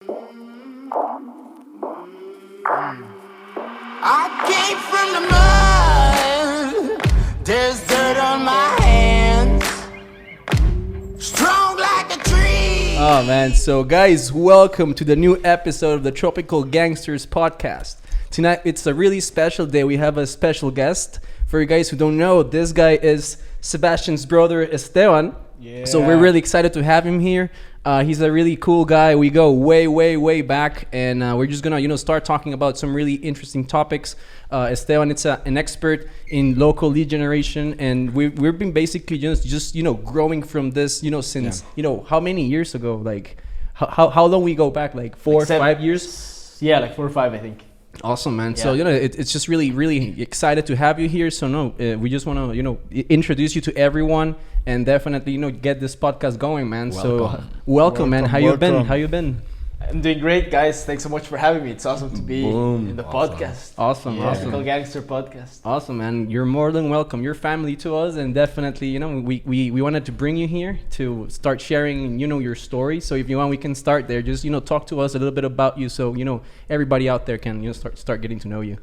I came from the mud. There's dirt on my hands. Strong like a tree. Oh man, so guys, welcome to the new episode of the Tropical Gangsters Podcast. Tonight it's a really special day. We have a special guest. For you guys who don't know, this guy is Sebastian's brother Esteban. Yeah. So we're really excited to have him here. He's a really cool guy. We go way back, and we're just gonna start talking about some really interesting topics. Esteban, it's an expert in local lead generation, and we've been basically just growing from this since how many years ago? Like how long we go back? Like 4 or 5 years? Yeah, like 4 or 5, I think. Awesome, man. Yeah. So it's just really excited to have you here. So we just want to introduce you to everyone and definitely get this podcast going, man. So welcome, man. How you been? I'm doing great, guys. Thanks so much for having me. It's awesome to be in the podcast. Awesome. Tropical Gangster Podcast. Awesome, man. You're more than welcome. You're family to us, and definitely, we wanted to bring you here to start sharing, your story. So if you want, we can start there. Just, talk to us a little bit about you, so everybody out there can, start getting to know you.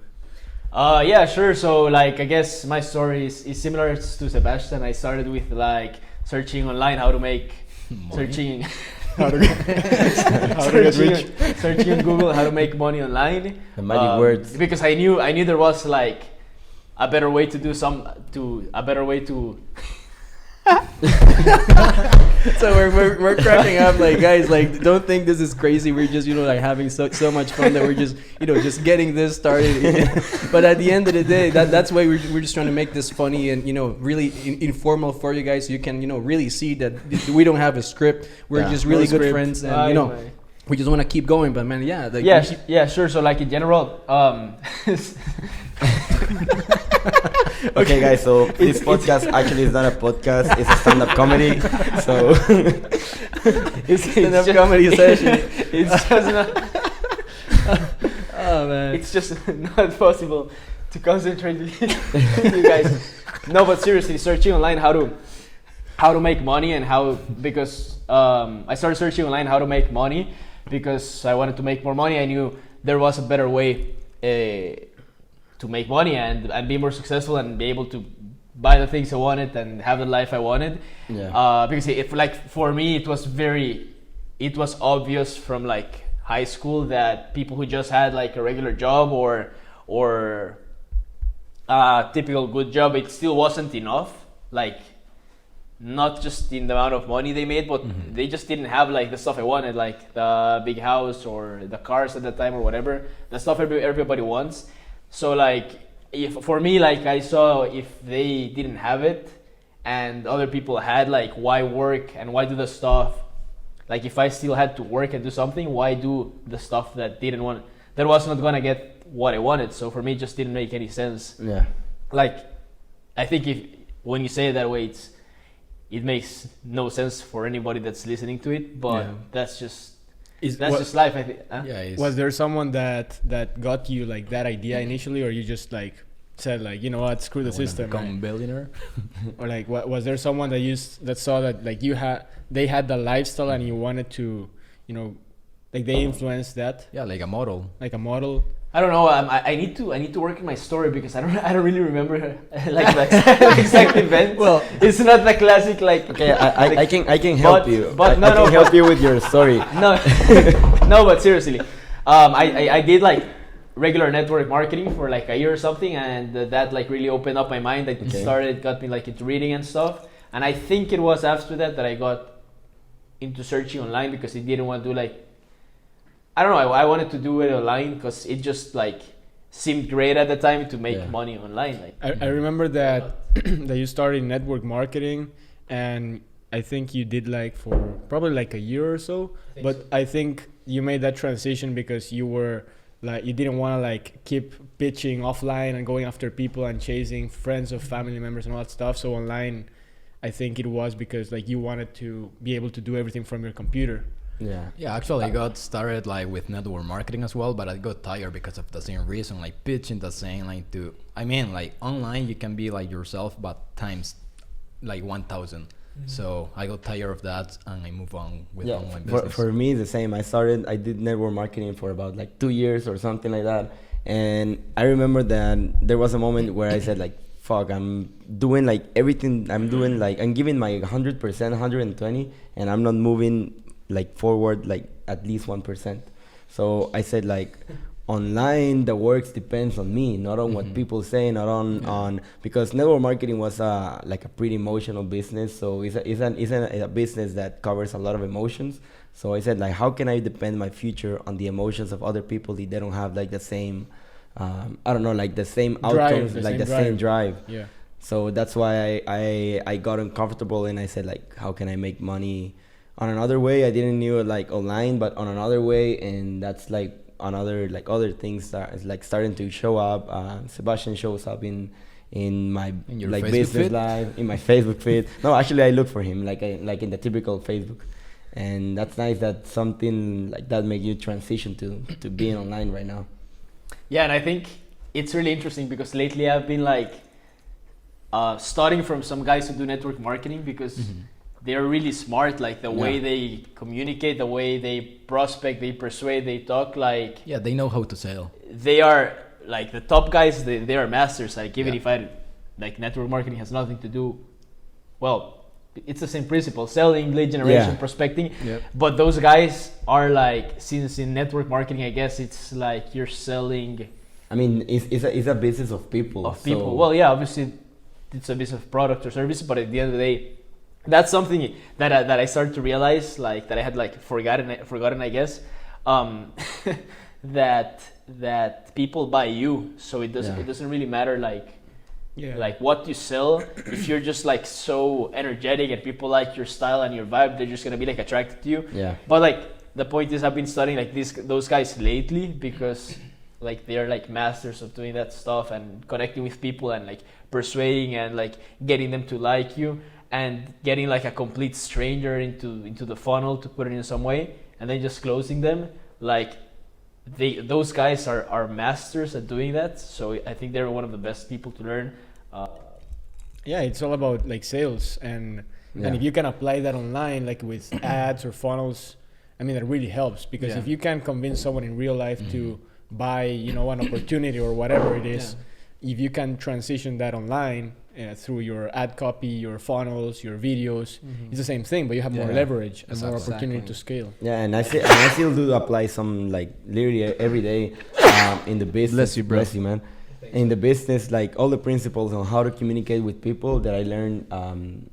Yeah, sure. So, like, I guess my story is similar to Sebastian. I started with, like, searching online how to make... How to get rich. Searching on Google how to make money online. The magic words. Because I knew there was like a better way to do So we're cracking up, like, guys, like, don't think this is crazy. We're just like having so much fun that we're just just getting this started. But at the end of the day, that's why we're just trying to make this funny and really informal for you guys, so you can really see that we don't have a script. We're just really good friends, and we just want to keep going. But man, sure. So, like, in general, Okay, guys, so this podcast actually is not a podcast, it's a stand-up comedy. So it's stand-up comedy session. It's just not. Oh man, It's just not possible to concentrate with you guys. No, but seriously, searching online how to make money and because I started searching online how to make money because I wanted to make more money. I knew there was a better way to make money and be more successful and be able to buy the things I wanted and have the life I wanted. Yeah. Because for me, it was obvious from like high school that people who just had like a regular job or a typical good job, it still wasn't enough. Like, not just in the amount of money they made, but they just didn't have like the stuff I wanted, like the big house or the cars at the time or whatever, the stuff everybody wants. So like, for me, like, I saw if they didn't have it and other people had, like, why work and why do the stuff? Like, if I still had to work and do something, why do the stuff that was not gonna get what I wanted? So for me, it just didn't make any sense. yeah. Like, I think when you say it that way, it makes no sense for anybody that's listening to it, but that's just life, I think. Huh? Yeah, Was there someone that got you like that idea initially, or you just like said like, you know what, screw the system? Become Right? billionaire. Or like, was there someone that saw that like they had the lifestyle and you wanted to, like they influenced that, Yeah, like a model. like a model? I don't know. I need to work in my story because I don't really remember like the exact event. Well, it's not the classic like. Okay, I can help you. But I can help you with your story. No, no, but seriously, I did like regular network marketing for like a year or something, and that like really opened up my mind. That got me like into reading and stuff. And I think it was after that I got into searching online because I didn't want to do like. I don't know. I wanted to do it online because it just like seemed great at the time to make money online. Like I remember that that you started in network marketing, and I think you did like for probably like a year or so. But I think you made that transition because you were like, you didn't want to like keep pitching offline and going after people and chasing friends of family members and all that stuff. So online, I think it was because like you wanted to be able to do everything from your computer. Yeah, actually I got started like with network marketing as well, but I got tired because of the same reason, like pitching the same like like online you can be like yourself but times like 1,000. So I got tired of that and I moved on with Yeah, online for, business. for me the same. I did network marketing for about like 2 years or something like that, and I remember that there was a moment where I said like, fuck, I'm doing like everything. I'm doing like, I'm giving my 100%, 120, and I'm not moving like forward like at least 1%. So I said like, online the works depends on me, not on what people say, not on because network marketing was like a pretty emotional business. So it's a business that covers a lot of emotions. So I said like, how can I depend my future on the emotions of other people if they don't have like the same I don't know, like the same outcomes, like the same drive. Yeah. So that's why I got uncomfortable, and I said like, how can I make money on another way? I didn't knew it like online, but on another way. And that's like another like other things that is like starting to show up. Sebastian shows up in my In your like Facebook business feed? live, in my Facebook feed. No, actually I look for him like in the typical Facebook. And that's nice that something like that make you transition to being online right now. Yeah, and I think it's really interesting because lately I've been like studying from some guys who do network marketing because they're really smart. Like the way they communicate, the way they prospect, they persuade, they talk. Like Yeah, they know how to sell. they are like the top guys. They are masters. Like even if I like network marketing has nothing to do. Well, it's the same principle: selling, lead generation, prospecting. Yep. But those guys are like, since in network marketing, I guess it's like you're selling I mean, it's a business of people. of people. So Well, yeah, obviously it's a business of product or service, but at the end of the day, that's something that I started to realize, like that I had like forgotten, I guess, that people buy you, so it doesn't really matter like what you sell. If you're just like so energetic and people like your style and your vibe, they're just gonna be like attracted to you. Yeah. But like the point is, I've been studying like those guys lately because like they're like masters of doing that stuff and connecting with people and like persuading and like getting them to like you and getting like a complete stranger into the funnel to put it in some way and then just closing them. Like those guys are masters at doing that. So I think they're one of the best people to learn. Yeah, it's all about like sales and if you can apply that online, like with ads or funnels, I mean, that really helps because if you can convince someone in real life to buy, an opportunity or whatever it is, if you can transition that online through your ad copy, your funnels, your videos, it's the same thing, but you have more leverage and more opportunity to scale. Yeah, and I still do apply some like literally every day in the business. Bless you, bro. Bless you, man. In the business, like all the principles on how to communicate with people that I learned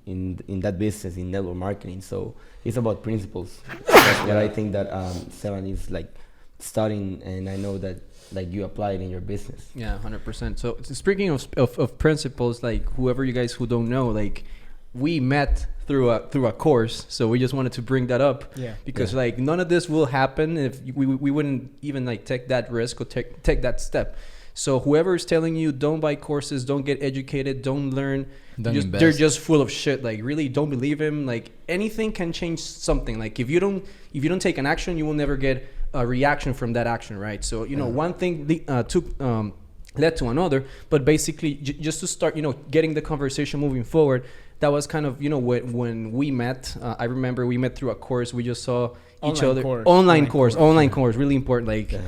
in that business in network marketing. So it's about principles. That's what I think that Sevan is like studying, and I know that like you apply it in your business. Yeah, 100%. So speaking of principles, like whoever you guys who don't know, like we met through a course, so we just wanted to bring that up. Yeah. Because like none of this will happen if we wouldn't even like take that risk or take that step. So whoever is telling you don't buy courses, don't get educated, don't learn, they're just full of shit. Like really, don't believe him. Like anything can change something. Like if you don't take an action, you will never get a reaction from that action, right? So one thing led to another, but basically just to start, getting the conversation moving forward. That was kind of when we met. I remember we met through a course. We just saw each other. Online course, really important. Like.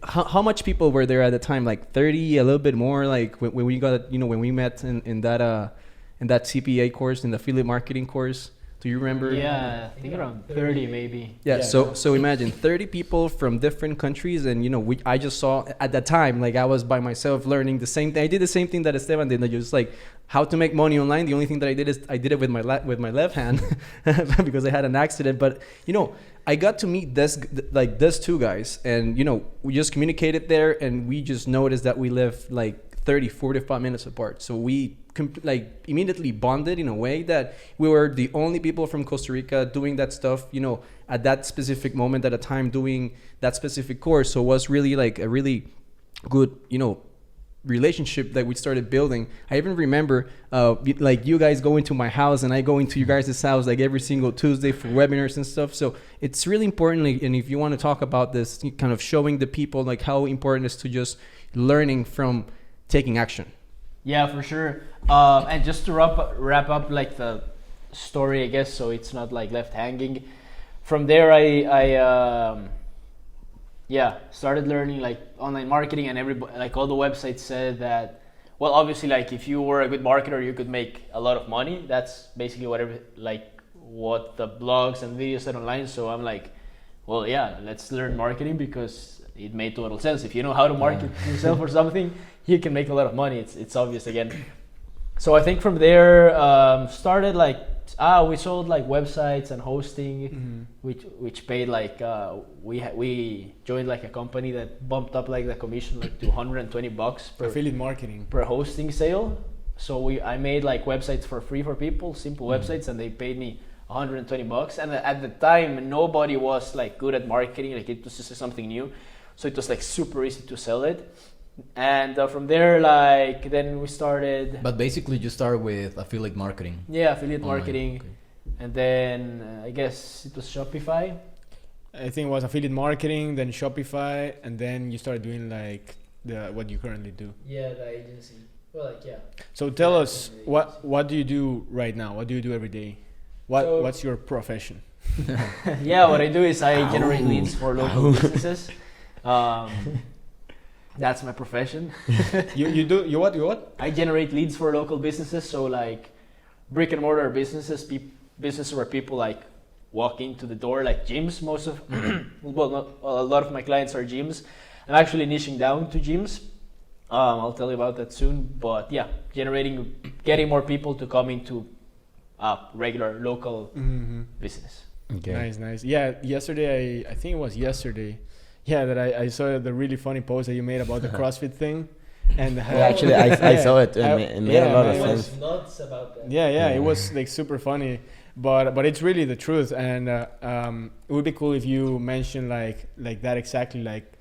How much people were there at the time? Like 30, a little bit more. Like when we got, when we met in that CPA course, in the affiliate marketing course. Do you remember? Yeah, I think around 30 maybe. Yeah. So imagine 30 people from different countries, and I just saw at that time, like I was by myself learning the same thing. I did the same thing that Esteban did. I just like how to make money online. The only thing that I did is I did it with my left hand because I had an accident. But I got to meet these two guys, and we just communicated there, and we just noticed that we live like 30, 45 minutes apart. So we immediately bonded in a way that we were the only people from Costa Rica doing that stuff, at that specific moment at a time, doing that specific course. So it was really like a really good, relationship that we started building. I even remember like you guys going to my house and I going to you guys' house like every single Tuesday for webinars and stuff. So it's really important. And if you want to talk about this, kind of showing the people like how important it is to just learning from taking action. Yeah, for sure. And just to wrap up like the story, I guess, so it's not like left hanging. From there, I started learning like online marketing, and everybody, like all the websites said that, well, obviously, like if you were a good marketer, you could make a lot of money. That's basically what the blogs and videos said online. So I'm like, well, yeah, let's learn marketing, because it made total sense. If you know how to market yourself or something, you can make a lot of money. It's obvious again. So I think from there started like we sold like websites and hosting, which paid like we joined like a company that bumped up like the commission like to $120 per Affiliate marketing. per hosting sale. So I made like websites for free for people, simple websites, and they paid me $120. And at the time, nobody was like good at marketing. Like it was just something new, so it was like super easy to sell it. And from there, like then we started. But basically, you start with affiliate marketing. Yeah, affiliate Online, marketing, okay. and then I guess it was Shopify. I think it was affiliate marketing, then Shopify, and then you started doing like what you currently do. Yeah, the agency. Well, like yeah. So tell us, what do you do right now? What do you do every day? What's your profession? Yeah, what I do is I generate leads for local businesses. That's my profession. You what? I generate leads for local businesses, so like brick and mortar businesses, businesses where people like walk into the door, like gyms. Most of, well, not a lot of my clients are gyms. I'm actually niching down to gyms. I'll tell you about that soon. But yeah, getting more people to come into regular local business. Okay. Nice. Yeah, yesterday I think it was yesterday. Yeah, that I saw the really funny post that you made about the CrossFit thing, and Actually, I saw it. It made a lot of sense. Nuts about that. Yeah, it was like super funny, but it's really the truth, and it would be cool if you mention like that exactly, like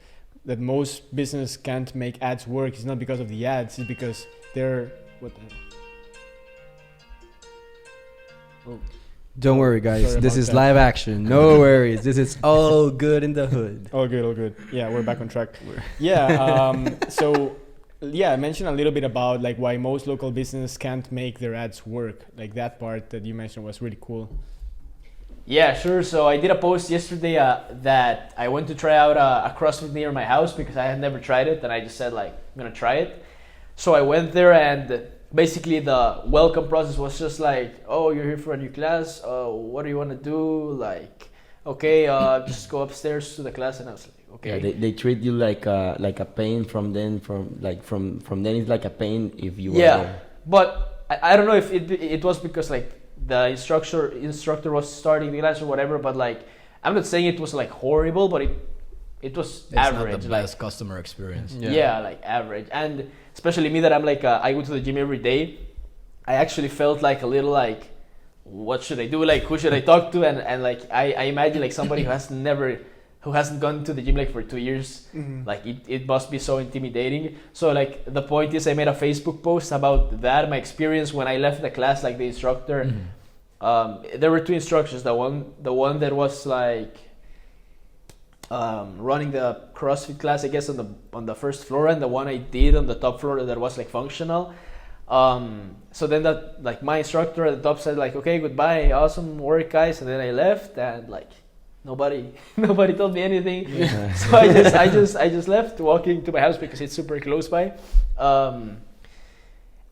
that most business can't make ads work. It's not because of the ads, it's because they're Don't worry, guys. Sorry This about is that. live action. No worries. This is all good in the hood. All good. Yeah, we're back on track. So I mentioned a little bit about like why most local business can't make their ads work. Like that part that you mentioned was really cool. Yeah, sure. So I did a post yesterday that I went to try out a CrossFit near my house because I had never tried it, and I just said like I'm gonna try it. So I went there, and basically the welcome process was just like, oh, you're here for a new class. What do you want to do? Like, okay, just go upstairs to the class. And I was like, okay. Yeah, they treat you like a pain from then it's like a pain if you Yeah, are there. but I don't know if it was because like the instructor was starting the class or whatever. But like, I'm not saying it was like horrible, but it was It's average. not the best customer experience. Yeah, like average. And especially me that I'm like, I go to the gym every day. I actually felt like a little like, what should I do? Like, who should I talk to? And like, I imagine like somebody who hasn't gone to the gym like for 2 years, like it must be so intimidating. So like the point is, I made a Facebook post about that, my experience when I left the class, like the instructor. There were two instructors. The one that was like running the CrossFit class, I guess, on the first floor, and the one I did on the top floor that was like functional. So then that like my instructor at the top said like, okay, goodbye, awesome work, guys, and then I left, and like nobody told me anything. So I just left, walking to my house because it's super close by.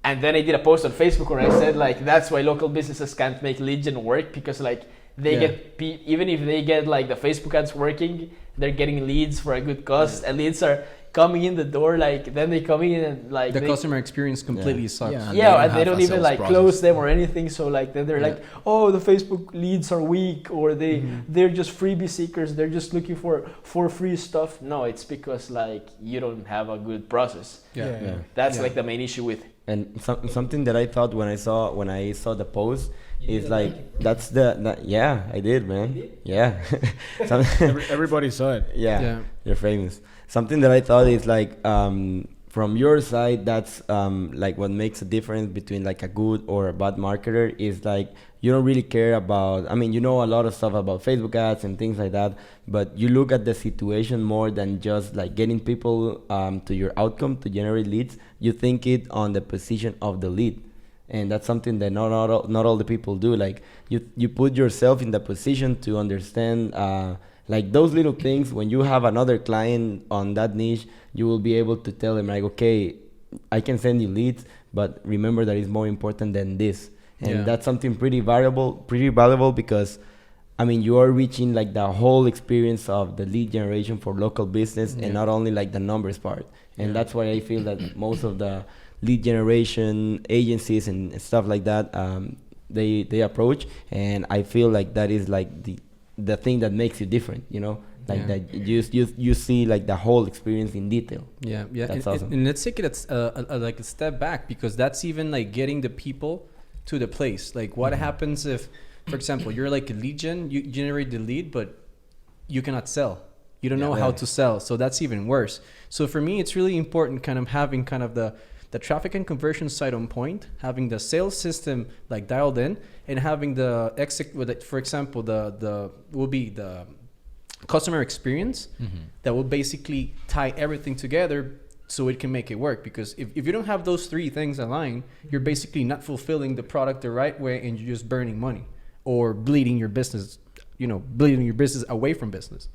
And then I did a post on Facebook where I said like, that's why local businesses can't make lead gen work, because like they get even if they get like the Facebook ads working, they're getting leads for a good cost, and leads are coming in the door, like then they come in and like The customer experience completely sucks. and they don't have a even sales like process. close them or anything. So like then they're like, oh, the Facebook leads are weak, or they're just freebie seekers, they're just looking for free stuff. No, it's because like you don't have a good process. Yeah. That's like the main issue with. And something that I thought when I saw the post is like I did, man. Yeah. Everybody saw it. Yeah. You're famous. Something that I thought is like from your side, that's like what makes a difference between like a good or a bad marketer is like you don't really care about, I mean, you know a lot of stuff about Facebook ads and things like that, but you look at the situation more than just like getting people to your outcome to generate leads. You think it on the position of the lead. And that's something that not all the people do. Like you put yourself in the position to understand like those little things. When you have another client on that niche, you will be able to tell them like, okay, I can send you leads, but remember that it's more important than this. And that's something pretty valuable because I mean, you are reaching like the whole experience of the lead generation for local business and not only like the numbers part. And that's why I feel that most of the lead generation agencies and stuff like that, they approach. And I feel like that is like the thing that makes you different, you know? Like that you see like the whole experience in detail. Yeah. That's awesome. And let's take it like a step back, because that's even like getting the people to the place. Like what happens if, for example, you're like a lead gen, you generate the lead, but you cannot sell. You don't know how to sell. So that's even worse. So for me, it's really important kind of having kind of the traffic and conversion side on point, having the sales system like dialed in, and having the for example, the will be the customer experience that will basically tie everything together so it can make it work. Because if you don't have those three things aligned, you're basically not fulfilling the product the right way, and you're just burning money or bleeding your business away from business.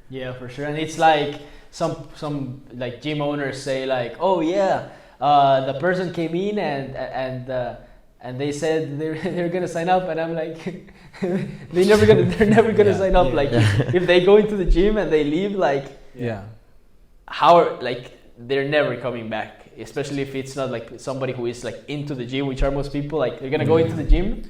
Yeah, for sure. And it's like some like gym owners say like, oh yeah, the person came in and they said they're gonna sign up, and I'm like, they're never gonna sign up. Like if they go into the gym and they leave, like how like they're never coming back. Especially if it's not like somebody who is like into the gym, which are most people. Like they're gonna go into the gym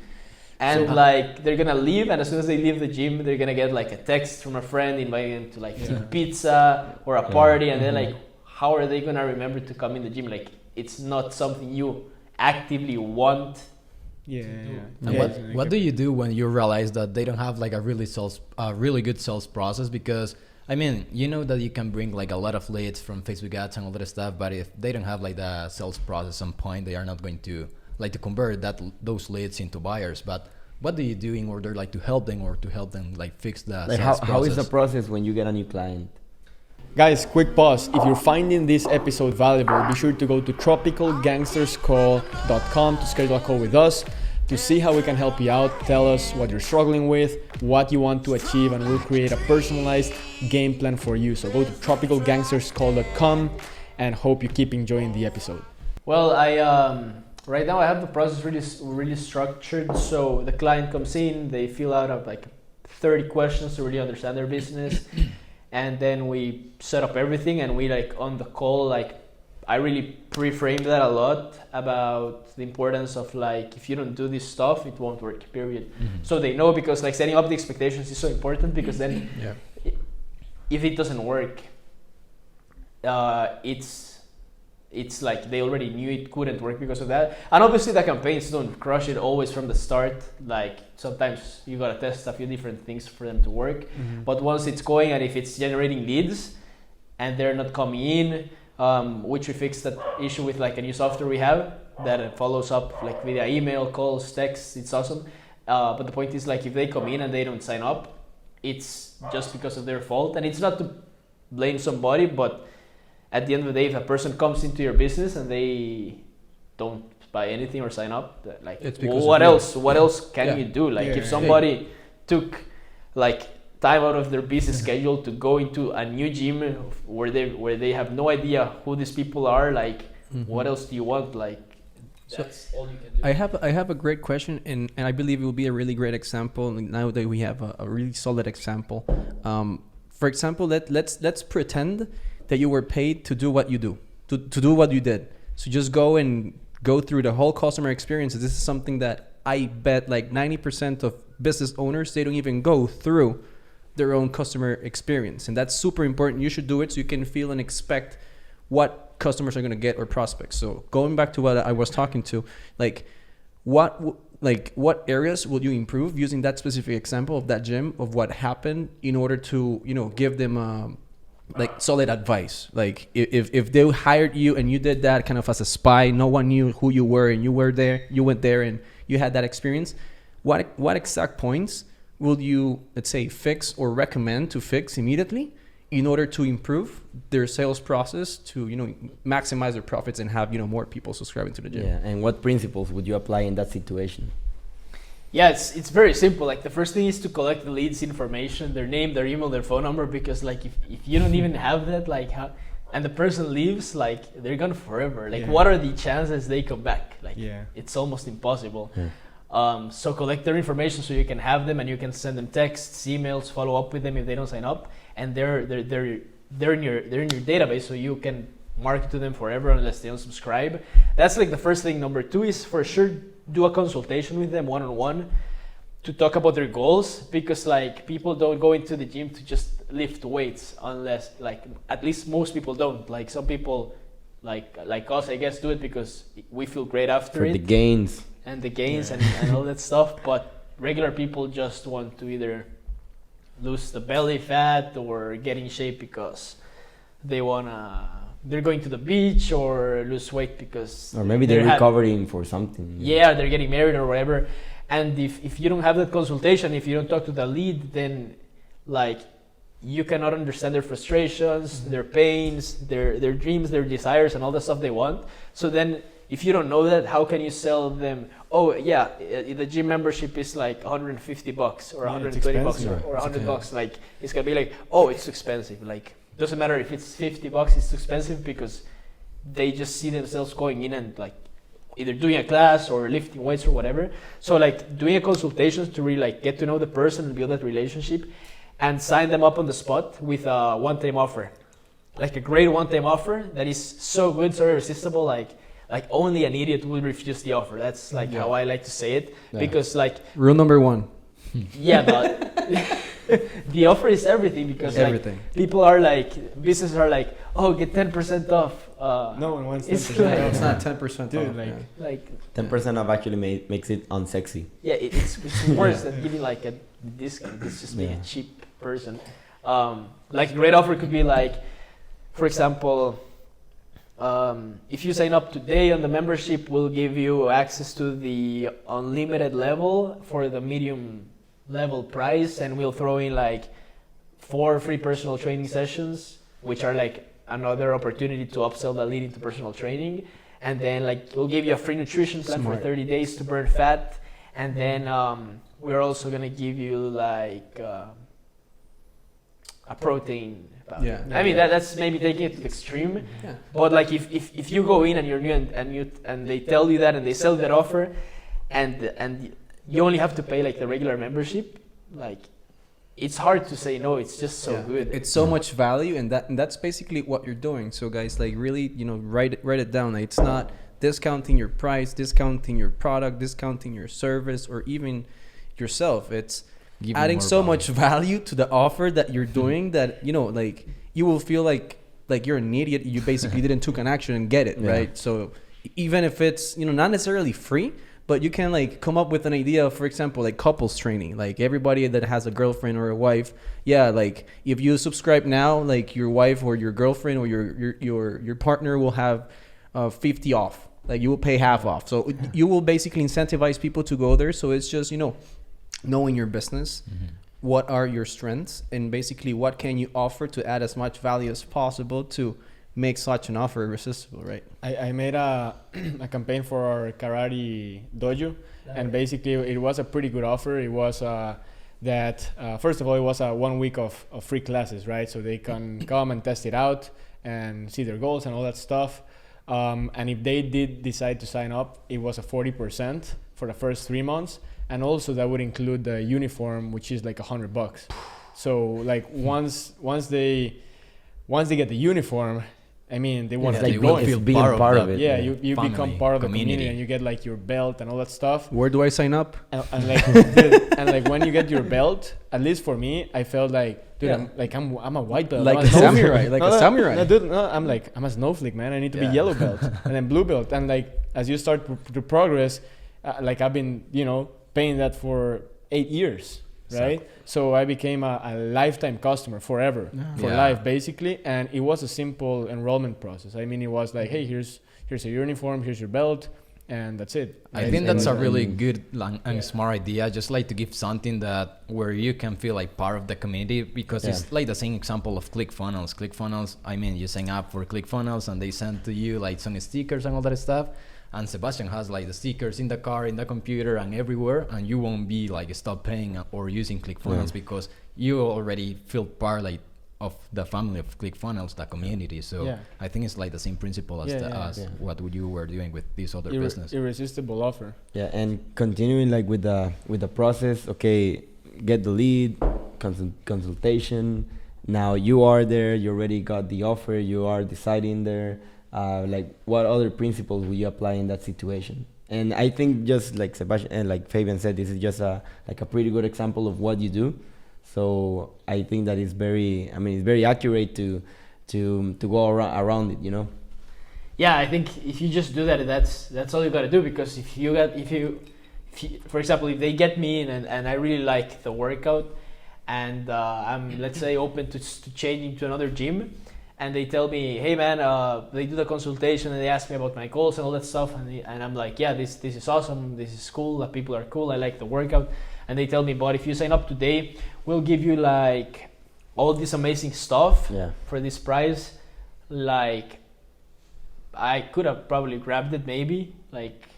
and so, like they're gonna leave, and as soon as they leave the gym, they're gonna get like a text from a friend inviting them to like eat pizza or a party, and then like how are they gonna remember to come in the gym? Like it's not something you actively want. And what do you do when you realize that they don't have like a really good sales process? Because I mean, you know that you can bring like a lot of leads from Facebook ads and all that stuff, but if they don't have like the sales process on point, they are not going to like to convert those leads into buyers. But what do you do in order like to help them like fix the like sales process? How is the process when you get a new client? Guys, quick pause. If you're finding this episode valuable, be sure to go to tropicalgangsterscall.com to schedule a call with us to see how we can help you out. Tell us what you're struggling with, what you want to achieve, and we'll create a personalized game plan for you. So go to tropicalgangsterscall.com and hope you keep enjoying the episode. Well, right now I have the process really structured. So the client comes in, they fill out like 30 questions to really understand their business. And then we set up everything, and we like on the call, like I really pre-framed that a lot about the importance of like, if you don't do this stuff, it won't work, period. So they know, because like setting up the expectations is so important, because then if it doesn't work, it's like they already knew it couldn't work because of that. And obviously the campaigns don't crush it always from the start. Like sometimes you gotta test a few different things for them to work. But once it's going, and if it's generating leads and they're not coming in, which we fixed that issue with like a new software we have that follows up like via email, calls, texts. It's awesome. But the point is like if they come in and they don't sign up, it's just because of their fault. And it's not to blame somebody, but at the end of the day, if a person comes into your business and they don't buy anything or sign up, like what else can you do? Like if somebody took like time out of their busy schedule to go into a new gym where they have no idea who these people are, like what else do you want? Like that's all you can do. I have a great question, and I believe it will be a really great example now that we have a really solid example. For example, let's pretend that you were paid to do what you do, to do what you did. So just go through the whole customer experience. This is something that I bet like 90% of business owners, they don't even go through their own customer experience. And that's super important. You should do it so you can feel and expect what customers are going to get or prospects. So going back to what I was talking to, like what areas will you improve using that specific example of that gym, of what happened, in order to, give them like solid advice? Like if they hired you and you did that kind of as a spy, no one knew who you were, and you went there and you had that experience, what exact points will you, let's say, fix or recommend to fix immediately in order to improve their sales process to, maximize their profits and have, more people subscribing to the gym. Yeah, and what principles would you apply in that situation? Yeah, it's very simple. Like the first thing is to collect the leads information, their name, their email, their phone number, because like if you don't even have that, like how, and the person leaves, like they're gone forever. Like what are the chances they come back? Like it's almost impossible. So collect their information so you can have them and you can send them texts, emails, follow up with them if they don't sign up, and they're in your database, so you can market to them forever unless they don't subscribe. That's like the first thing. Number two is for sure do a consultation with them one-on-one to talk about their goals, because like people don't go into the gym to just lift weights unless, like, at least most people don't. Like some people like us, I guess, do it because we feel great after For it. the gains. And all that stuff, but regular people just want to either lose the belly fat or get in shape because they're going to the beach, or lose weight because Or maybe they're recovering for something. Yeah, they're getting married or whatever. And if you don't have that consultation, if you don't talk to the lead, then like you cannot understand their frustrations, their pains, their dreams, their desires, and all the stuff they want. So then if you don't know that, how can you sell them? Oh yeah, the gym membership is like $150 or $120 or $100. Like it's gonna be like, oh, it's expensive. Like doesn't matter if it's $50, it's expensive because they just see themselves going in and like either doing a class or lifting weights or whatever. So like doing a consultation to really like get to know the person and build that relationship, and sign them up on the spot with a one-time offer, like a great one-time offer that is so good, so irresistible. Like only an idiot will refuse the offer. That's like how I like to say it, because like Rule number 1. Yeah, but the offer is everything, because everything. Like, people are like, businesses are like, oh, get 10% off. No one wants 10% it's off. like, It's not 10% Dude, off. like 10% off actually makes it unsexy. yeah, it's worse than giving like a discount. It's just being a cheap person. Like a great offer could be like, for example, if you sign up today on the membership, we'll give you access to the unlimited level for the medium level price, and we'll throw in like 4 free personal training sessions, which are like another opportunity to upsell the lead into personal training. And then like we'll give you a free nutrition plan for 30 days to burn fat, and then we're also gonna give you like a protein powder. I mean that's maybe taking it to the extreme, but like if you go in and you're new and they tell you that and they sell that offer, and you only have to pay like the regular membership, like it's hard to say no. It's just so good. It's so much value, and that's basically what you're doing. So guys, like really, write it down. Like, it's not discounting your price, discounting your product, discounting your service, or even yourself. It's adding so much value to the offer that you're doing that like you will feel like you're an idiot. You basically didn't took an action and get it right. So even if it's not necessarily free, but you can like come up with an idea, for example, like couples training. Like everybody that has a girlfriend or a wife, like if you subscribe now, like your wife or your girlfriend or your partner will have 50 off. Like you will pay half off. So you will basically incentivize people to go there. So it's just knowing your business, what are your strengths, and basically what can you offer to add as much value as possible to make such an offer irresistible, right? I made a campaign for our karate dojo, and basically it was a pretty good offer. It was that first of all, it was 1 week of free classes, right? So they can come and test it out and see their goals and all that stuff. And if they did decide to sign up, it was a 40% for the first 3 months, and also that would include the uniform, which is like $100. So like once they get the uniform, I mean, they want to keep going. Feel being part of it. Yeah, you become part of the community, and you get like your belt and all that stuff. Where do I sign up? And like, dude, and like when you get your belt, at least for me, I felt like, dude, I'm a white belt, like a samurai, a samurai. No, dude, no, I'm a snowflake, man. I need to be yellow belt and then blue belt, and like as you start to progress, like I've been, paying that for 8 years. Right, so I became a lifetime customer forever, for life basically, and it was a simple enrollment process. I mean, it was like, hey, here's your uniform, here's your belt, and that's it. I think that's a really good and smart idea. Just like to give something that where you can feel like part of the community, because it's like the same example of ClickFunnels. ClickFunnels, I mean, you sign up for ClickFunnels and they send to you like some stickers and all that stuff. And Sebastian has like the stickers in the car, in the computer, and everywhere, and you won't be like stop paying or using ClickFunnels because you already feel part like of the family of ClickFunnels, the community. So I think it's like the same principle as what you were doing with this other business. Irresistible offer. Yeah, and continuing like with the process. Okay, get the lead, consultation. Now you are there. You already got the offer. You are deciding there. Like what other principles will you apply in that situation? And I think just like Sebastian and like Fabian said, this is just a pretty good example of what you do. So I think that it's very accurate to go around it, you know. Yeah, I think if you just do that, that's all you gotta do. Because if you for example, if they get me in and I really like the workout, and I'm, let's say, open to changing to another gym, and they tell me, hey man, they do the consultation and they ask me about my goals and all that stuff, and I'm like, yeah, this is awesome, this is cool, the people are cool, I like the workout. And they tell me, but if you sign up today, we'll give you like all this amazing stuff for this price. Like, I could have probably grabbed it, maybe. Like,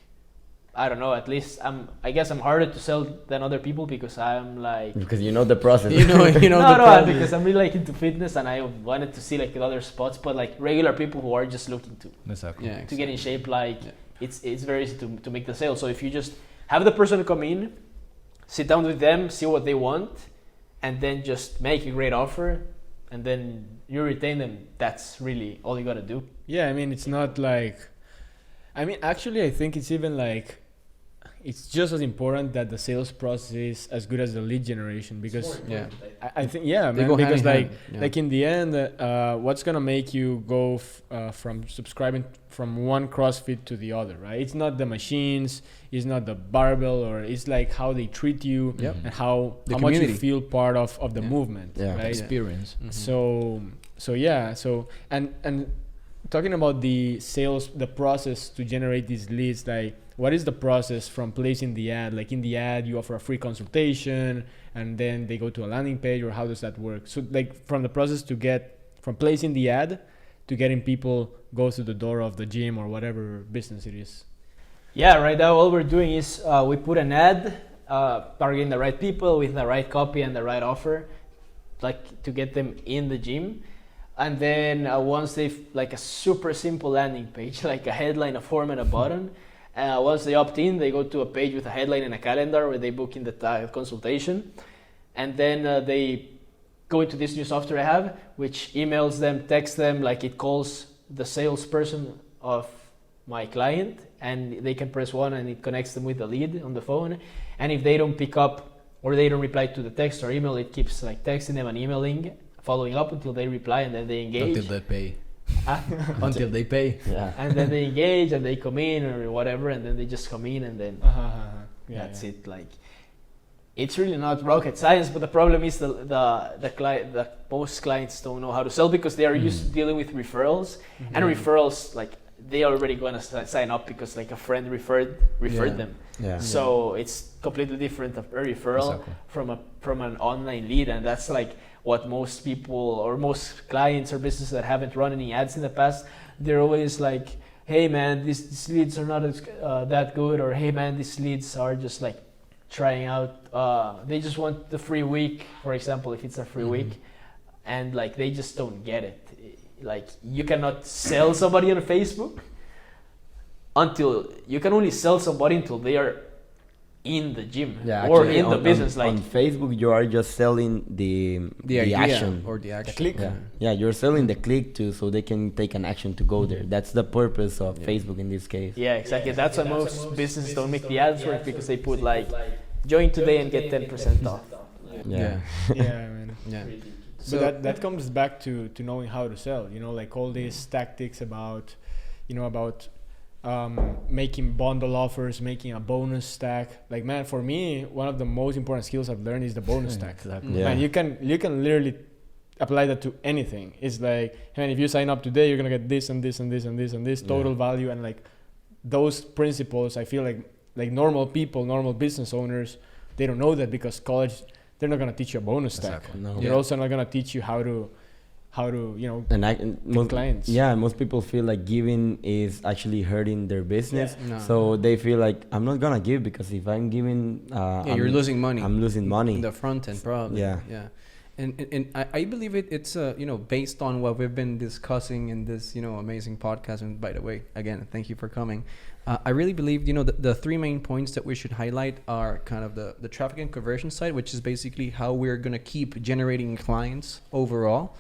I don't know, at least I guess I'm harder to sell than other people, because I'm like... Because you know the process. you know no, because I'm really like into fitness and I wanted to see like other spots, but like regular people who are just looking to get in shape, like it's very easy to make the sale. So if you just have the person come in, sit down with them, see what they want, and then just make a great offer, and then you retain them, that's really all you gotta do. Yeah, I mean, it's not like... actually, I think it's even like... It's just as important that the sales process is as good as the lead generation, because I think because like in the end, what's gonna make you go from subscribing from one CrossFit to the other, right? It's not the machines, it's not the barbell, or it's like how they treat you and how much you feel part of the movement, right? Experience. Mm-hmm. So and talking about the sales, the process to generate these leads, like what is the process from placing the ad? Like in the ad, you offer a free consultation and then they go to a landing page, or how does that work? So like from the process from placing the ad to getting people go through the door of the gym or whatever business it is. Yeah, right now all we're doing is we put an ad targeting the right people with the right copy and the right offer, like to get them in the gym. And then once they've, like a super simple landing page, like a headline, a form, and a button. Once they opt in, they go to a page with a headline and a calendar where they book in the consultation. And then they go into this new software I have, which emails them, texts them, like it calls the salesperson of my client, and they can press 1 and it connects them with the lead on the phone. And if they don't pick up or they don't reply to the text or email, it keeps like texting them and emailing, following up until they reply, and then they engage. Until they pay. Until they pay. Yeah. And then they engage and they come in or whatever, and then they just come in, and then that's it. Like, it's really not rocket science, but the problem is the most clients don't know how to sell, because they are used to dealing with referrals, and referrals, like, they already gonna sign up because like a friend referred them. Yeah. So it's completely different, a referral from an online lead, and that's like what most people or most clients or businesses that haven't run any ads in the past, they're always like, hey man, these leads are not that good, or hey man, these leads are just like trying out, they just want the free week, for example, if it's a free week, and like they just don't get it. Like, you cannot sell somebody on Facebook you can only sell somebody until they are in the gym or actually, in the business. On Facebook, you are just selling the action or the action. The click. Yeah, you're selling the click so they can take an action to go there. That's the purpose of Facebook in this case. Yeah, exactly. That's why most businesses don't make the ads work, because they put like, join today and get 10% off. Yeah, man. Yeah. So that comes back to knowing how to sell, you know, like all these tactics about making bundle offers, making a bonus stack. Like, man, for me, one of the most important skills I've learned is the bonus stack. Exactly. Man, you can literally apply that to anything. It's like, man, if you sign up today, you're gonna get this and this and this and this and this total value, and like those principles, I feel like normal people, normal business owners, they don't know that, because college, they're not gonna teach you a bonus stack. Exactly. No. They're also not gonna teach you how to And most clients. Yeah, most people feel like giving is actually hurting their business. Yeah. No. So they feel like I'm not gonna give, because if I'm giving, You're losing money. I'm losing money. In the front end, probably. Yeah. Yeah. And I believe it's based on what we've been discussing in this amazing podcast. And by the way, again, thank you for coming. I really believe the three main points that we should highlight are kind of the traffic and conversion side, which is basically how we're gonna keep generating clients overall.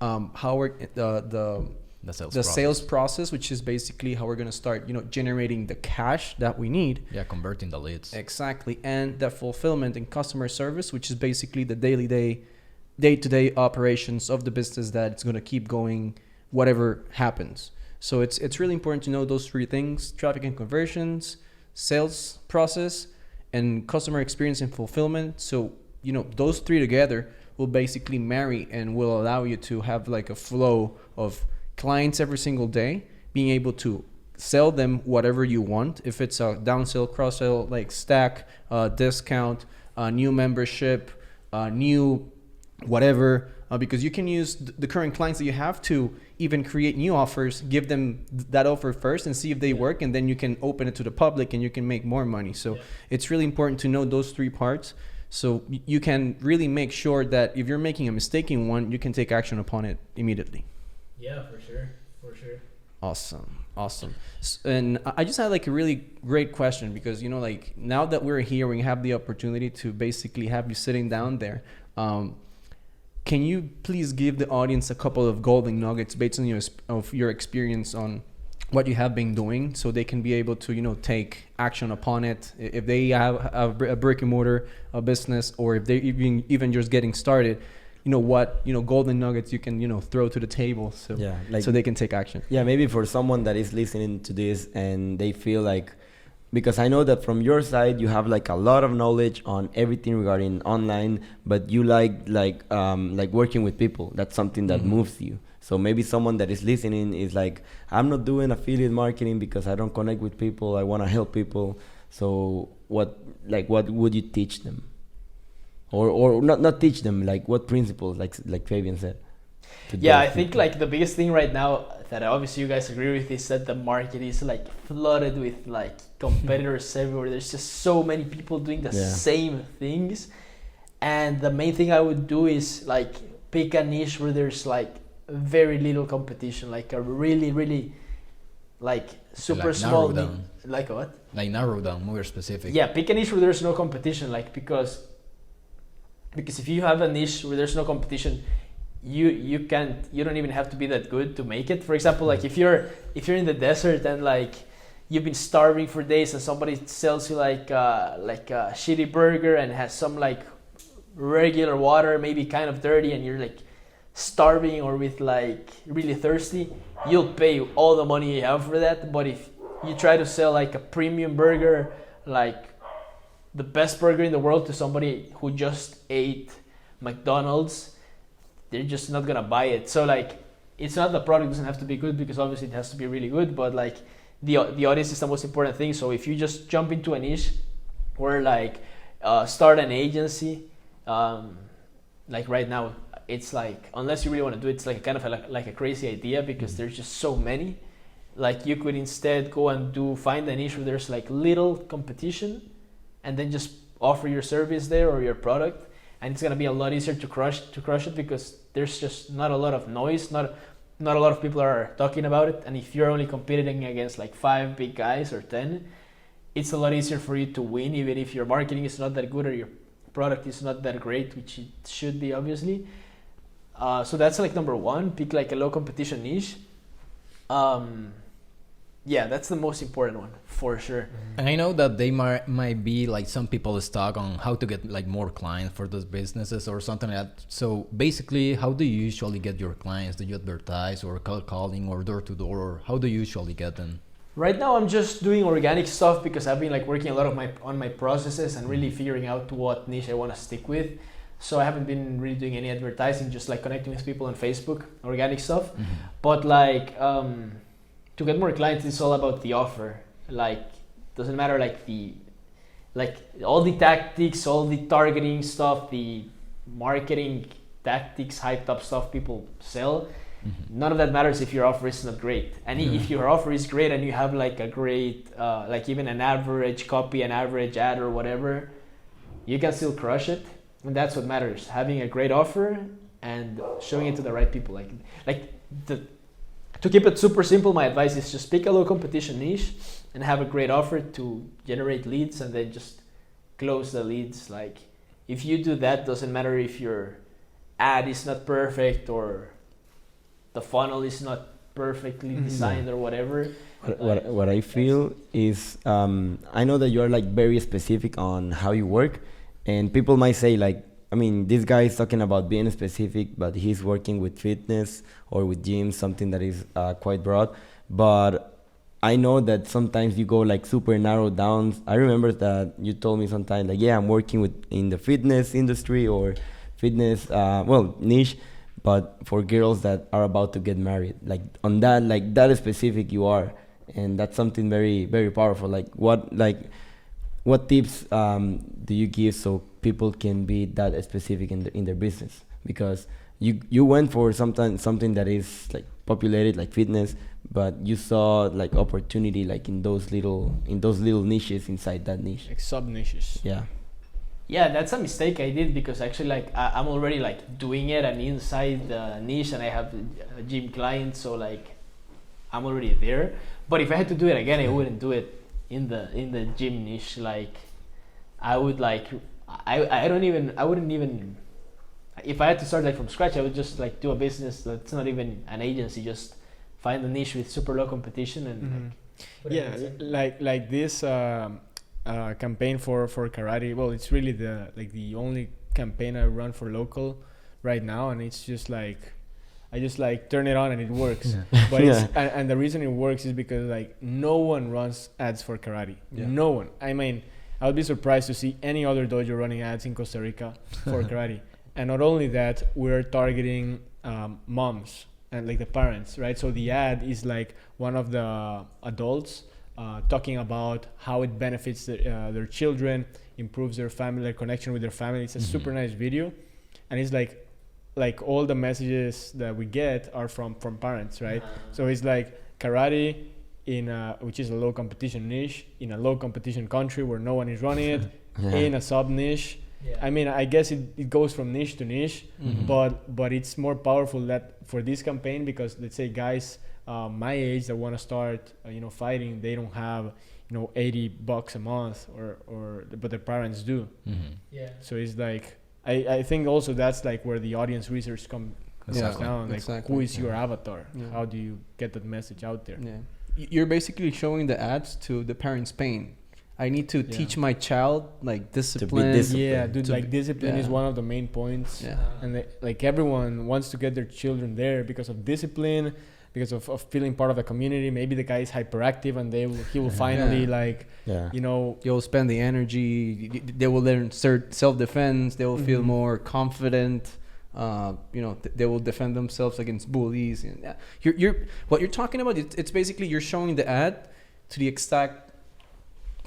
How we're the sales process, which is basically how we're gonna start generating the cash that we need. Yeah, converting the leads. Exactly. And the fulfillment and customer service, which is basically the day-to-day operations of the business that it's going to keep going whatever happens. So it's really important to know those three things: traffic and conversions, sales process, and customer experience and fulfillment. So those three together will basically marry and will allow you to have like a flow of clients every single day, being able to sell them whatever you want. If it's a downsell, cross-sell, like stack, discount, new membership, new whatever, because you can use the current clients that you have to even create new offers, give them that offer first and see if they work, and then you can open it to the public and you can make more money. So it's really important to know those three parts, so you can really make sure that if you're making a mistake in one, you can take action upon it immediately. Yeah, for sure. Awesome. And I just had like a really great question, because like now that we're here, we have the opportunity to basically have you sitting down there. Can you please give the audience a couple of golden nuggets based on your experience on what you have been doing, so they can be able to take action upon it if they have a brick and mortar business, or if they even just getting started? What golden nuggets you can throw to the table, so so they can take action. Yeah, maybe for someone that is listening to this and they feel like, because I know that from your side you have like a lot of knowledge on everything regarding online, but you like working with people. That's something that moves you. So maybe someone that is listening is like, I'm not doing affiliate marketing because I don't connect with people. I want to help people. So what would you teach them? Or not teach them, like what principles, like Fabian said? Yeah, I think like the biggest thing right now that obviously you guys agree with is that the market is like flooded with like competitors everywhere. There's just so many people doing the same things. And the main thing I would do is like pick a niche where there's like very little competition, like a really, really like super small. Like what? Like narrow down, more specific. Yeah, pick a niche where there's no competition, like because if you have a niche where there's no competition, you don't even have to be that good to make it. For example, like if you're in the desert and like you've been starving for days and somebody sells you like a shitty burger and has some like regular water, maybe kind of dirty, and you're like starving or with like really thirsty, you'll pay all the money you have for that. But if you try to sell like a premium burger, like the best burger in the world, to somebody who just ate McDonald's, they're just not gonna buy it. So like, it's not the product doesn't have to be good, because obviously it has to be really good, but like the audience is the most important thing. So if you just jump into a niche or like start an agency, like right now it's like, unless you really want to do it, it's like kind of like a crazy idea, because there's just so many. Like you could instead go and find a niche where there's like little competition, and then just offer your service there or your product, and it's gonna be a lot easier to crush it, because there's just not a lot of noise, not a lot of people are talking about it. And if you're only competing against like 5 big guys or 10, it's a lot easier for you to win, even if your marketing is not that good or your product is not that great, which it should be obviously. So that's like number one, pick like a low competition niche. Yeah, that's the most important one for sure. And I know that they might be like some people stuck on how to get like more clients for those businesses or something like that. So basically, how do you usually get your clients? Do you advertise or cold calling or door to door? Or how do you usually get them? Right now, I'm just doing organic stuff, because I've been like working a lot on my processes and really figuring out what niche I want to stick with. So I haven't been really doing any advertising, just like connecting with people on Facebook, organic stuff. But like, to get more clients, it's all about the offer. like doesn't matter like all the tactics, all the targeting stuff, the marketing tactics, hyped up stuff people sell. None of that matters if your offer is not great. And if your offer is great and you have like a great, like even an average copy, an average ad or whatever, you can still crush it. And that's what matters. Having a great offer and showing it to the right people. To keep it super simple, my advice is just pick a low competition niche and have a great offer to generate leads and then just close the leads. Like if you do that, doesn't matter if your ad is not perfect or the funnel is not perfectly designed or whatever. What I feel is I know that you're like very specific on how you work, and people might say like, I mean, this guy is talking about being specific, but he's working with fitness or with gyms, something that is quite broad. But I know that sometimes you go like super narrow down. I remember that you told me sometime like, yeah, I'm working in the fitness industry or fitness niche, but for girls that are about to get married, like on that, like that specific you are, and that's something very, very powerful. What tips do you give so people can be that specific in their business? Because you went for something that is like populated like fitness, but you saw like opportunity like in those little niches inside that niche, like sub niches. Yeah, that's a mistake I did because actually like I'm already like doing it and inside the niche and I have a gym client, so like I'm already there. But if I had to do it again, I wouldn't do it in the gym niche. Like I would like I wouldn't even, if I had to start like from scratch, I would just like do a business that's not even an agency, just find a niche with super low competition and like this campaign for karate. Well, it's really the only campaign I run for local right now, and it's just like I just like turn it on and it works. But and the reason it works is because like no one runs ads for karate. No one. I mean, I would be surprised to see any other dojo running ads in Costa Rica for karate. And not only that, we're targeting moms and like the parents, right? So the ad is like one of the adults talking about how it benefits their children, improves their family, their connection with their family. It's a super nice video, and it's like all the messages that we get are from parents, right? So it's like karate which is a low competition niche in a low competition country where no one is running it, in a sub niche. I mean, I guess it goes from niche to niche, but it's more powerful that for this campaign, because let's say guys my age that want to start fighting, they don't have $80 a month but their parents do. So it's like I think also that's like where the audience research comes down, like who is your avatar, how do you get that message out there? You're basically showing the ads to the parents' pain. I need to teach my child like discipline. Discipline is one of the main points. And like everyone wants to get their children there because of discipline, because of feeling part of the community. Maybe the guy is hyperactive and he will finally you'll spend the energy. They will learn self-defense. They will feel more confident. They will defend themselves against bullies. You're what you're talking about. It's basically you're showing the ad to the exact,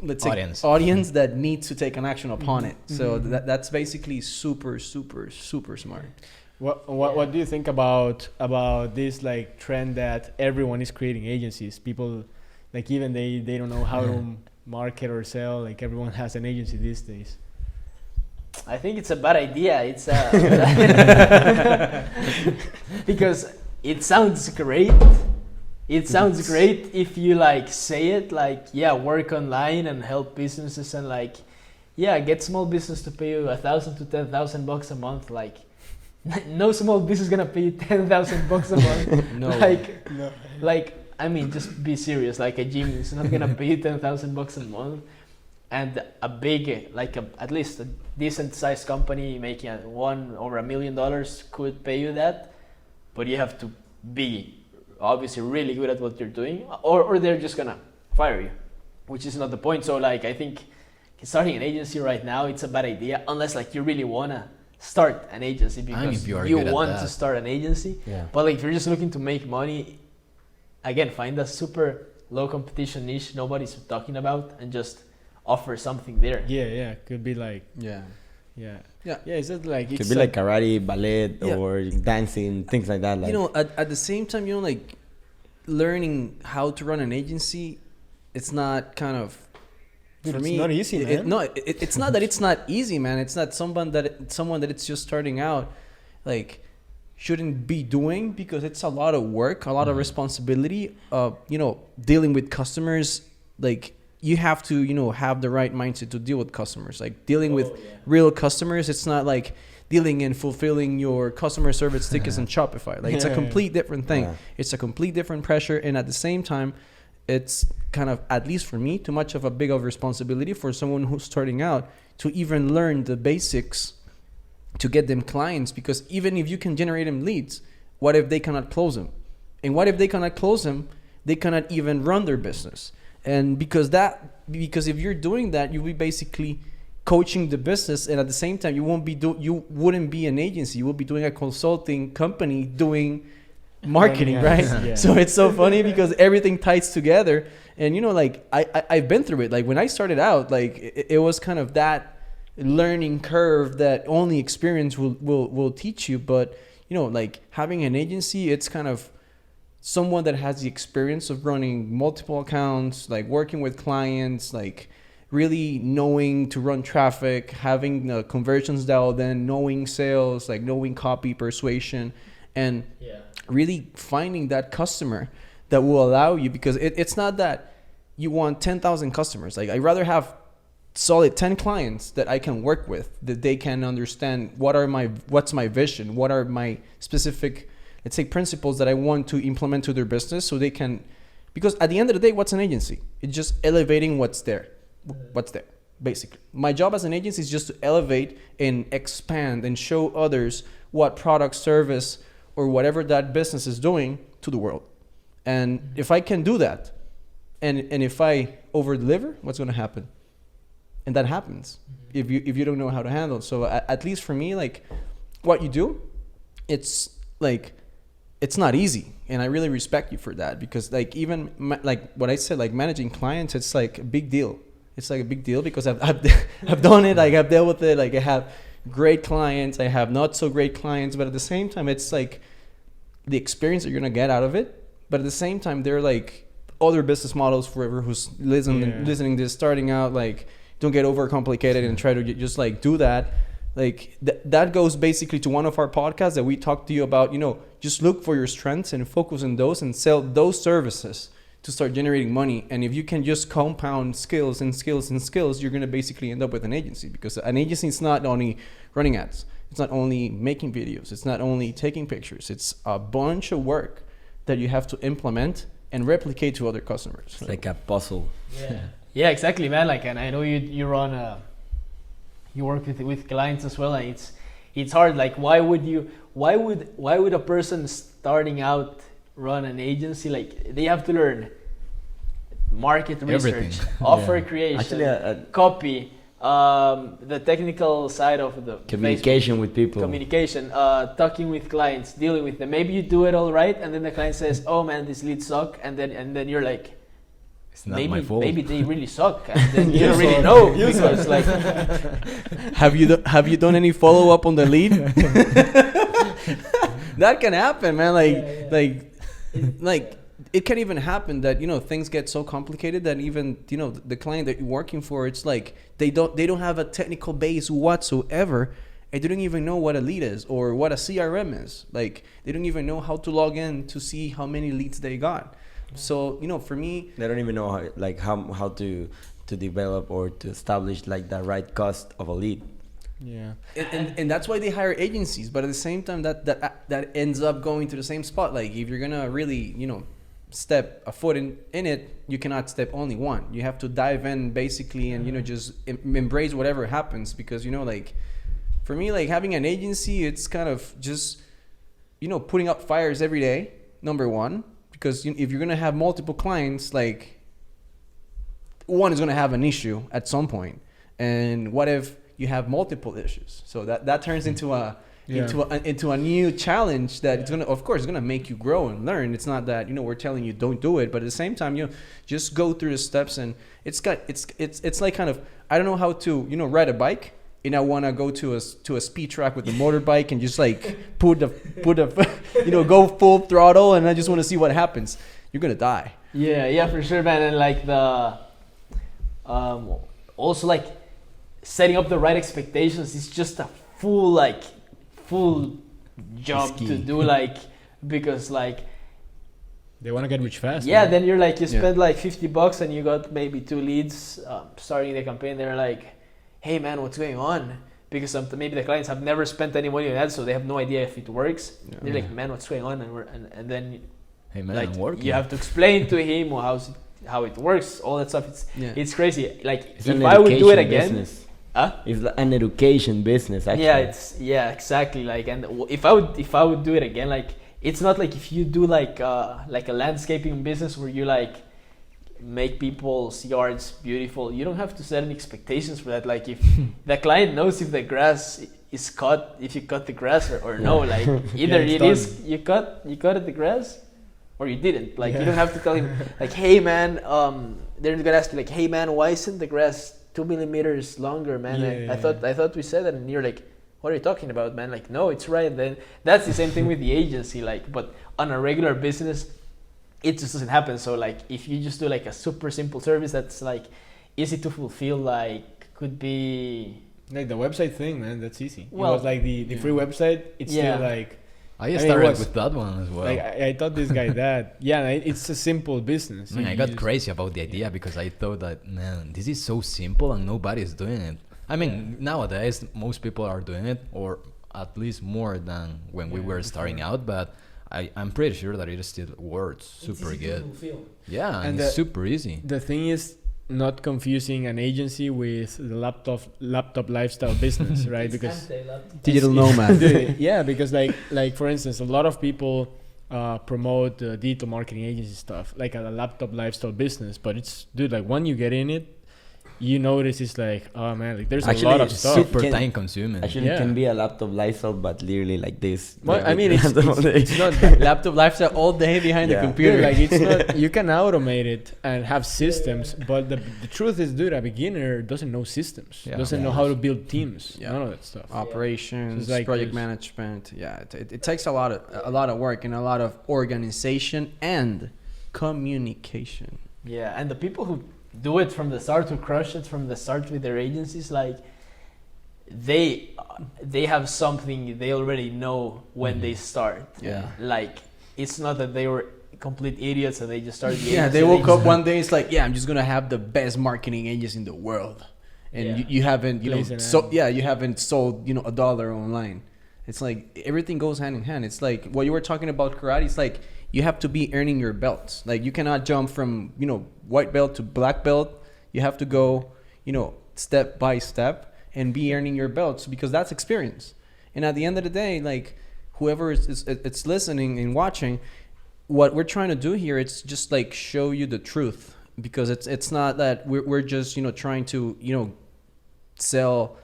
let's say, audience that needs to take an action upon it. So that's basically super, super, super smart. What do you think about this like trend that everyone is creating agencies? People like even they don't know how to market or sell. Like everyone has an agency these days. I think it's a bad idea. It's because it sounds great. It sounds great if you like say it like, work online and help businesses and like, get small business to pay you $1,000 to $10,000 a month. Like, no small business is gonna pay you $10,000 a month. Like, I mean, just be serious. Like a gym is not gonna pay you $10,000 a month. And a big, at least a decent sized company making $1 or $1 million could pay you that, but you have to be obviously really good at what you're doing, or they're just gonna fire you, which is not the point. So like I think starting an agency right now, it's a bad idea unless like you really wanna start an agency because you want to start an agency. But like if you're just looking to make money, again, find a super low competition niche nobody's talking about and just offer something there. Yeah, could be like Yeah. yeah. Yeah. Yeah, it's just like Could it's be like karate, ballet, Yeah. or dancing, things like that. Like, You know, at the same time, you know, like learning how to run an agency, it's not kind of Dude, for it's me. not easy, man. It's not that it's not easy, man. It's not someone that it's just starting out, like shouldn't be doing, because it's a lot of work, a lot of responsibility. You know, dealing with customers, like you have to, you know, have the right mindset to deal with customers. Like dealing with real customers, it's not like dealing and fulfilling your customer service tickets on Shopify. Like it's a complete different thing. Yeah. It's a complete different pressure, and at the same time, it's kind of, at least for me, too much of a big of responsibility for someone who's starting out to even learn the basics to get them clients. Because even if you can generate them leads, what if they cannot close them? And what if they cannot close them, they cannot even run their business? And because if you're doing that, you'll be basically coaching the business, and at the same time you wouldn't be an agency, you will be doing a consulting company doing marketing, right? Yeah. So it's so funny because everything ties together. And you know, like I've been through it. Like when I started out, like it was kind of that learning curve that only experience will teach you. But you know, like having an agency, it's kind of someone that has the experience of running multiple accounts, like working with clients, like really knowing to run traffic, having the conversions dialed in, knowing sales, like knowing copy, persuasion, and really finding that customer that will allow you. Because it's not that you want 10,000 customers. Like I'd rather have solid 10 clients that I can work with, that they can understand what's my vision, what are my specific, let's say, principles that I want to implement to their business, so they can, because at the end of the day, what's an agency? It's just elevating what's there, basically. My job as an agency is just to elevate and expand and show others what product, service, or whatever that business is doing to the world. And if I can do that, and if I over deliver, what's going to happen? And that happens if you don't know how to handle it. So at least for me, like what you do, it's like, it's not easy. And I really respect you for that, because like even like what I said, like managing clients, it's like a big deal. It's like a big deal because I've done it. Like I've dealt with it. Like I have great clients, I have not so great clients, but at the same time, it's like the experience that you're gonna get out of it. But at the same time, they're like other business models for whoever who's listening this, starting out. Like, don't get overcomplicated and try to just like do that. Like that goes basically to one of our podcasts that we talked to you about. You know, just look for your strengths and focus on those and sell those services to start generating money. And if you can just compound skills and skills and skills, you're going to basically end up with an agency. Because an agency is not only running ads, it's not only making videos, it's not only taking pictures, it's a bunch of work that you have to implement and replicate to other customers. It's like a puzzle. Yeah, exactly, man. Like, and I know you run you work with clients as well, and it's hard. Like, why would a person starting out run an agency? Like, they have to learn market research, Everything. offer creation, Actually, copy, the technical side of the communication Facebook, with people. communication, talking with clients, dealing with them. Maybe you do it all right, and then the client says, "Oh man, these leads suck," and then you're like, It's not my fault. maybe they really suck, and then you don't really know because like. Have you done any follow up on the lead? That can happen, man. Like it can even happen that, you know, things get so complicated that even, you know, the client that you're working for, it's like they don't have a technical base whatsoever, and they don't even know what a lead is or what a CRM is. Like they don't even know how to log in to see how many leads they got. So, you know, for me, They don't even know how to develop or to establish like the right cost of a lead. Yeah. and that's why they hire agencies. But at the same time, that ends up going to the same spot. Like if you're gonna really, you know, step a foot in it, you cannot step only one. You have to dive in basically, and, you know, just embrace whatever happens. Because, you know, like for me, like having an agency, it's kind of just, you know, putting up fires every day, number one. Because if you're gonna have multiple clients, like one is gonna have an issue at some point. And what if you have multiple issues? So that turns into Yeah. into a new challenge that it's gonna, of course, it's gonna make you grow and learn. It's not that we're telling you don't do it, but at the same time, just go through the steps, and it's like kind of, I don't know how to ride a bike, and I want to go to a speed track with the motorbike and just like put a go full throttle, and I just want to see what happens. You're gonna die. Yeah, for sure, man. And like the also like setting up the right expectations is just a full job to do, like, because like They want to get rich fast. yeah, man. then you're like, you spend like $50 and you got maybe 2 leads starting the campaign. They're like, hey man, what's going on? Because maybe the clients have never spent any money on that, so they have no idea if it works. Yeah. They're like, man, what's going on? And then Hey man, like I'm working. you have to explain to him how it works, all that stuff. It's crazy. Like It's if an I would do it education again, business. huh? It's an education business, actually. Yeah, exactly. Like, and if I would do it again, like, it's not like if you do like a landscaping business where you like make people's yards beautiful. You don't have to set any expectations for that. Like, if the client knows if the grass is cut, if you cut the grass or no, like either it's it done. is you cut the grass or you didn't. Like, you don't have to tell him like, hey man, they're gonna ask you like, hey man, why isn't the grass 2 millimeters longer, man? Yeah. I thought we said that, and you're like, what are you talking about, man? Like, no, it's right. And then that's the same thing with the agency, like, but on a regular business, it just doesn't happen. So like, if you just do like a super simple service that's like easy to fulfill, like could be Like the website thing, man, that's easy. Well, it was like the free website. It's Yeah. still like, I mean, started it was- with that one as well. like I thought this guy that. Yeah, it's a simple business. Man, You I got just- crazy about the idea because I thought that, man, this is so simple and nobody's doing it. I mean, nowadays most people are doing it, or at least more than when we were starting out. But I'm pretty sure that it still works super good. Yeah, and And it's the- super easy. The thing is not confusing an agency with the laptop lifestyle business, right? Because Digital nomad. Dude, yeah, because like for instance, a lot of people promote digital marketing agency stuff like a laptop lifestyle business, but it's, dude, like when you get in it, you notice it's like, oh man, like there's Actually, a lot of it's stuff. Super Can- time consuming. Actually, Yeah. it can be a laptop lifestyle, but literally like this. Well, Like, I mean, it's it's not Laptop lifestyle all day behind Yeah. the computer. Dude, like it's not, you can automate it and have systems, but the truth is, dude, a beginner doesn't know systems, Yeah. doesn't know how to build teams, none of that stuff. Operations, So it's like project there's- management. Yeah, it takes a lot of work and a lot of organization and communication. Yeah, and the people who do it from the start, who crush it from the start with their agencies, like they have something they already know when they start. Yeah. Like, it's not that they were complete idiots and they just started. The Yeah, agency, they woke just- up one day. It's like, yeah, I'm just gonna have the best marketing agency in the world, and Yeah. you haven't, Place an so ad. yeah, you haven't sold, $1 online. It's like everything goes hand in hand. It's like what you were talking about karate. It's like you have to be earning your belts. Like you cannot jump from white belt to black belt. You have to go, step by step and be earning your belts, because that's experience. And at the end of the day, like whoever is listening and watching, what we're trying to do here, it's just like show you the truth, because it's not that we're just trying to sell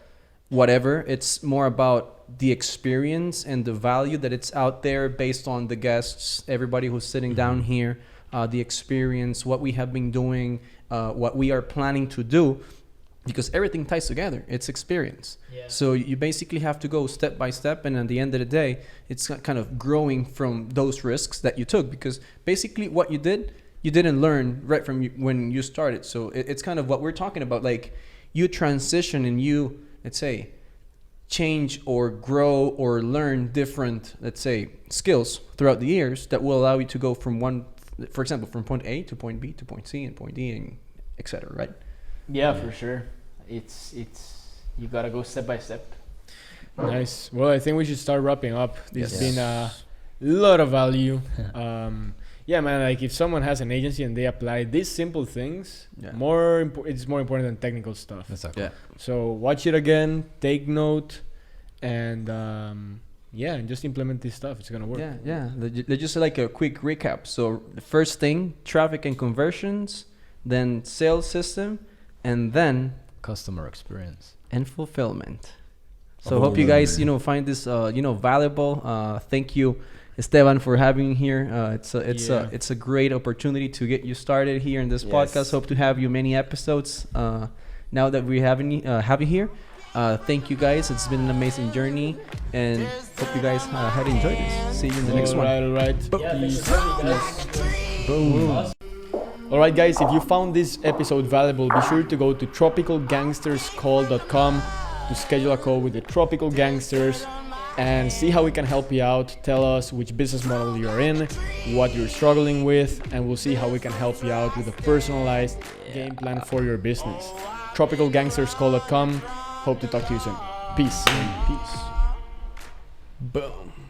whatever. It's more about the experience and the value that it's out there based on the guests, everybody who's sitting down here, the experience, what we have been doing, what we are planning to do, because everything ties together. It's experience. Yeah. So you basically have to go step by step, and at the end of the day, it's kind of growing from those risks that you took, because basically what you didn't learn right from when you started. So it's kind of what we're talking about. Like you transition and you, let's say, change or grow or learn different, let's say, skills throughout the years that will allow you to go from for example, from point A to point B to point C and point D, and etc. Right? Yeah, for sure. It's you gotta go step by step. Nice. Well, I think we should start wrapping up. This has Yes. been a lot of value. Yeah, man. Like if someone has an agency and they apply these simple things, Yeah. it's more important than technical stuff. Exactly. Yeah. So watch it again, take note, and and just implement this stuff. It's gonna work. Yeah. Let's just like a quick recap. So the first thing, traffic and conversions, then sales system, and then Customer experience. and fulfillment. So hope you guys, find this, valuable. Thank you, Esteban, for having me here. It's a great opportunity to get you started here in this podcast. Hope to have you many episodes. Now that we have you here, thank you guys. It's been an amazing journey, and hope you guys had enjoyed this. See you in the next one. All right. Boom. All right, guys. If you found this episode valuable, be sure to go to tropicalgangsterscall.com to schedule a call with the Tropical Gangsters and see how we can help you out. Tell us which business model you're in, what you're struggling with, and we'll see how we can help you out with a personalized game plan for your business. tropicalgangsterscall.com. Hope to talk to you soon. Peace. Boom.